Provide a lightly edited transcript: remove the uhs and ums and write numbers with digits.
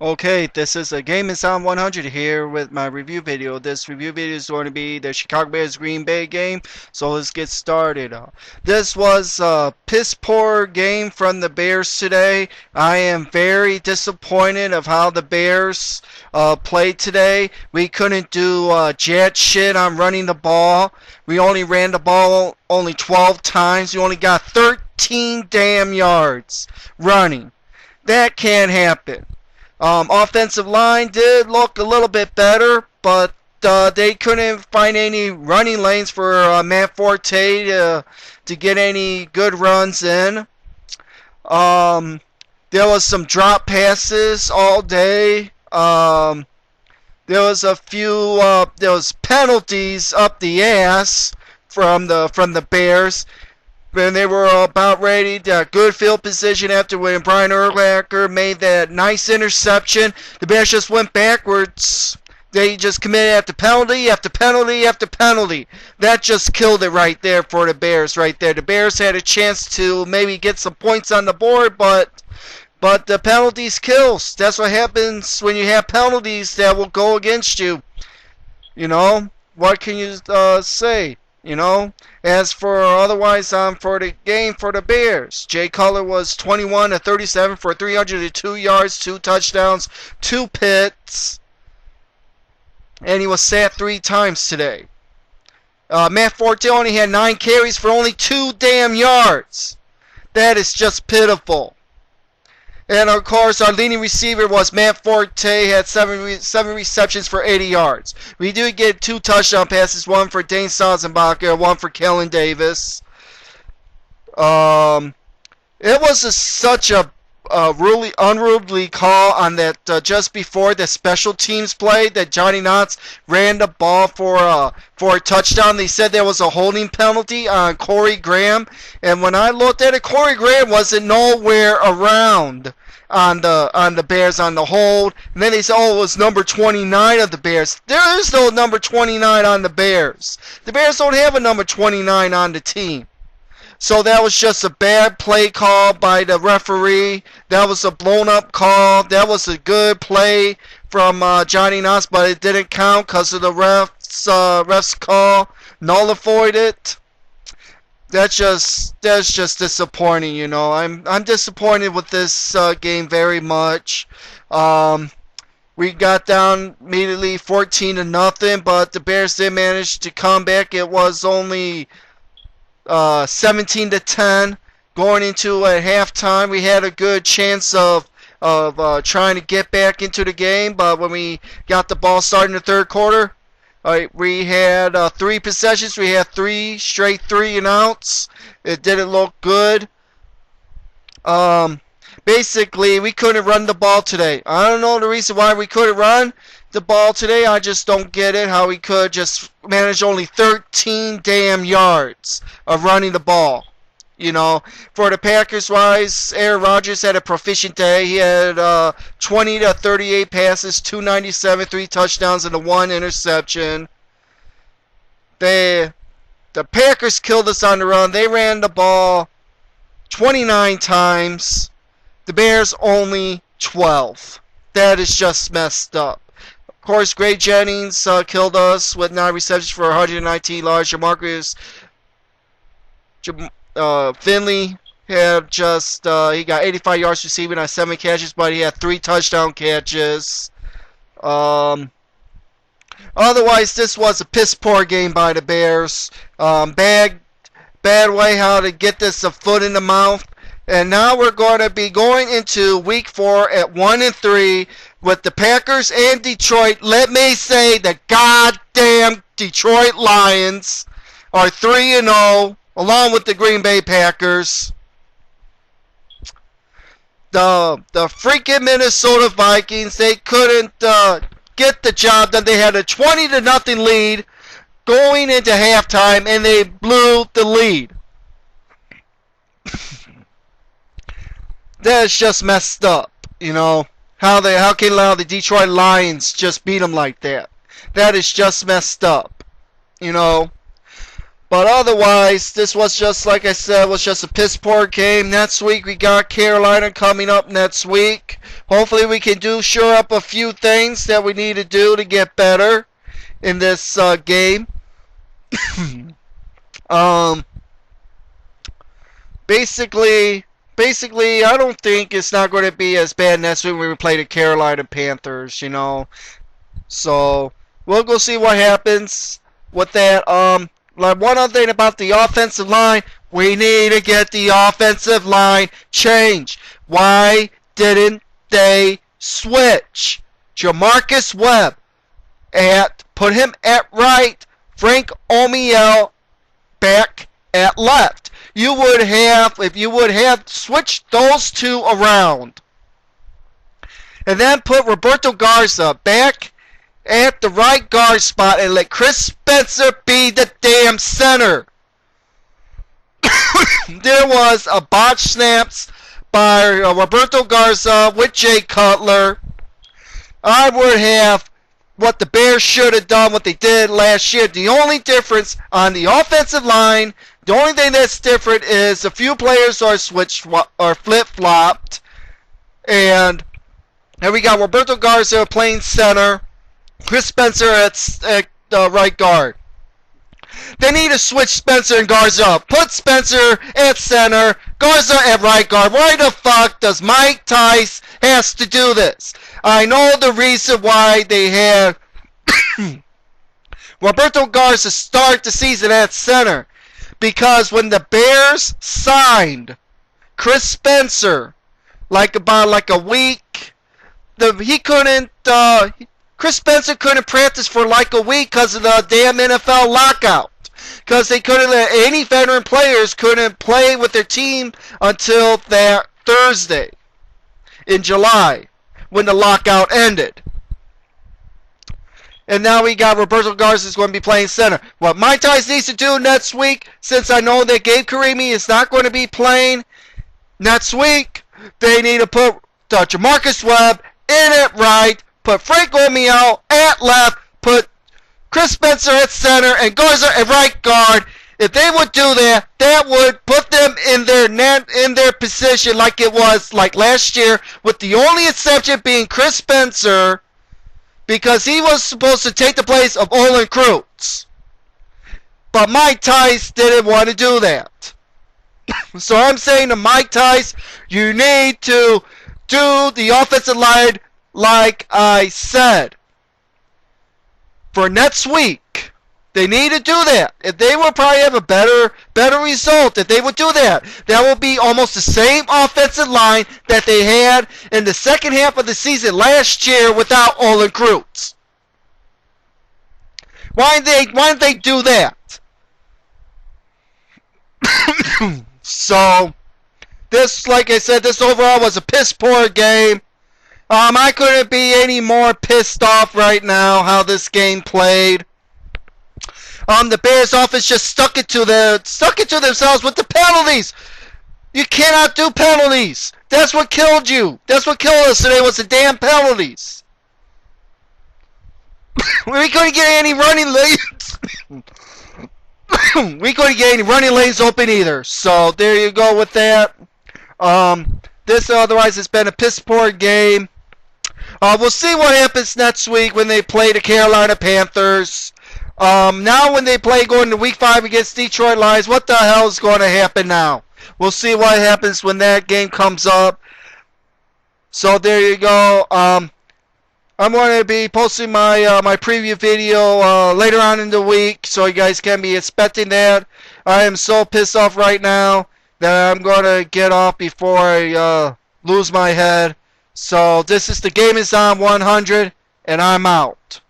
Okay, this is a Game and Sound 100 here with my review video. This review video is going to be the Chicago Bears Green Bay game, so let's get started. This was a piss poor game from the Bears today. I am very disappointed of how the Bears played today. We couldn't do jack shit on running the ball. We only ran the ball only 12 times. We only got 13 damn yards running. That can't happen. Offensive line did look a little bit better, but they couldn't find any running lanes for Matt Forte to get any good runs in. There was some drop passes all day. There was a few there was penalties up the ass from the Bears. When they were about ready, good field position after when Brian Urlacher made that nice interception. The Bears just went backwards. They just committed after penalty, after penalty, after penalty. That just killed it right there for the Bears right there. The Bears had a chance to maybe get some points on the board, but the penalties kills. That's what happens when you have penalties that will go against you. You know, what can you say? You know, as for otherwise, for the game for the Bears, Jay Cutler was 21 of 37 for 302 yards, 2 touchdowns, 2 picks, and he was sacked 3 times today. Matt Forte only had 9 carries for only 2 damn yards. That is just pitiful. And of course, our leading receiver was Matt Forte, had 7 receptions for 80 yards. We do get 2 touchdown passes, one for Dane Sausenbacher, one for Kellen Davis. It was such a really unruly call on that just before the special teams play that Johnny Knotts ran the ball for a touchdown. They said there was a holding penalty on Corey Graham, and when I looked at it, Corey Graham wasn't nowhere around on the Bears on the hold. And then they said, oh, it was number 29 of the Bears. There is no number 29 on the Bears. The Bears don't have a number 29 on the team. So that was just a bad play call by the referee. That was a blown up call. That was a good play from Johnny Knotts, but it didn't count because of the ref's call. Nullified it. That's just disappointing, you know. I'm disappointed with this game very much. We got down immediately 14-0, but the Bears did manage to come back. It was only 17-10 going into at halftime. We had a good chance of trying to get back into the game, but when we got the ball started in the third quarter, we had 3 possessions. We had 3 straight 3-and-outs. It didn't look good. Basically, we couldn't run the ball today. I don't know the reason why we couldn't run the ball today. I just don't get it, how we could just manage only 13 damn yards of running the ball. You know, for the Packers-wise, Aaron Rodgers had a proficient day. He had 20-38 passes, 297, 3 touchdowns, and 1 interception. The Packers killed us on the run. They ran the ball 29 times. The Bears only 12. That is just messed up. Of course, Gray Jennings killed us with 9 receptions for 119 yards. Jamarcus Finley had just he got 85 yards receiving on 7 catches, but he had 3 touchdown catches. Otherwise, this was a piss poor game by the Bears. Bad way how to get this a foot in the mouth. And now we're going to be going into week 4 at 1-3 with the Packers and Detroit. Let me say the goddamn Detroit Lions are 3-0. Along with the Green Bay Packers. The freaking Minnesota Vikings, they couldn't get the job done. They had a 20-0 lead going into halftime, and they blew the lead. That's just messed up, you know. How can allow the Detroit Lions just beat them like that? That is just messed up, you know. But otherwise, this was just, like I said, was just a piss poor game. Next week, we got Carolina coming up next week. Hopefully, we can shore up a few things that we need to do to get better in this game. Basically, I don't think it's not going to be as bad next week when we play the Carolina Panthers, you know. So, we'll go see what happens with that. Like one other thing about the offensive line, we need to get the offensive line changed. Why didn't they switch Jamarcus Webb put him at right, Frank Omiel back at left? You would have, if you would have switched those two around, and then put Roberto Garza back at the right guard spot and let Chris Spencer be the damn center. There was a botch snaps by Roberto Garza with Jay Cutler. I would have what the Bears should have done, what they did last year. The only difference on the offensive line, the only thing that's different is a few players are switched or flip-flopped. And we got Roberto Garza playing center, Chris Spencer at right guard. They need to switch Spencer and Garza up. Put Spencer at center, Garza at right guard. Why the fuck does Mike Tice has to do this? I know the reason why they had Roberto Garza start the season at center. Because when the Bears signed Chris Spencer, about a week, Chris Spencer couldn't practice for like a week because of the damn NFL lockout. Because they couldn't let any veteran players couldn't play with their team until that Thursday in July when the lockout ended. And now we got Roberto Garza is going to be playing center. What Mike Tice needs to do next week, since I know that Gabe Karimi is not going to be playing next week, they need to put Jamarcus Webb in at right, put Frank Omiel at left, put Chris Spencer at center, and Garza at right guard. If they would do that, that would put them in their position like it was like last year, with the only exception being Chris Spencer, because he was supposed to take the place of Olin Kreutz. But Mike Tice didn't want to do that. So I'm saying to Mike Tice, you need to do the offensive line like I said. For next week, they need to do that. If they will probably have a better result if they would do that. That will be almost the same offensive line that they had in the second half of the season last year without Olin Kreutz. Why didn't they do that? So, this, like I said, this overall was a piss poor game. I couldn't be any more pissed off right now how this game played. The Bears offense just stuck it to themselves with the penalties. You cannot do penalties. That's what killed you. That's what killed us today was the damn penalties. We couldn't get any running lanes. We couldn't get any running lanes open either. So there you go with that. This otherwise has been a piss poor game. We'll see what happens next week when they play the Carolina Panthers. Now when they play going to week 5 against Detroit Lions, what the hell is going to happen now? We'll see what happens when that game comes up. So there you go. I'm going to be posting my my preview video later on in the week, so you guys can be expecting that. I am so pissed off right now that I'm going to get off before I lose my head. So this is the Game Is On 100, and I'm out.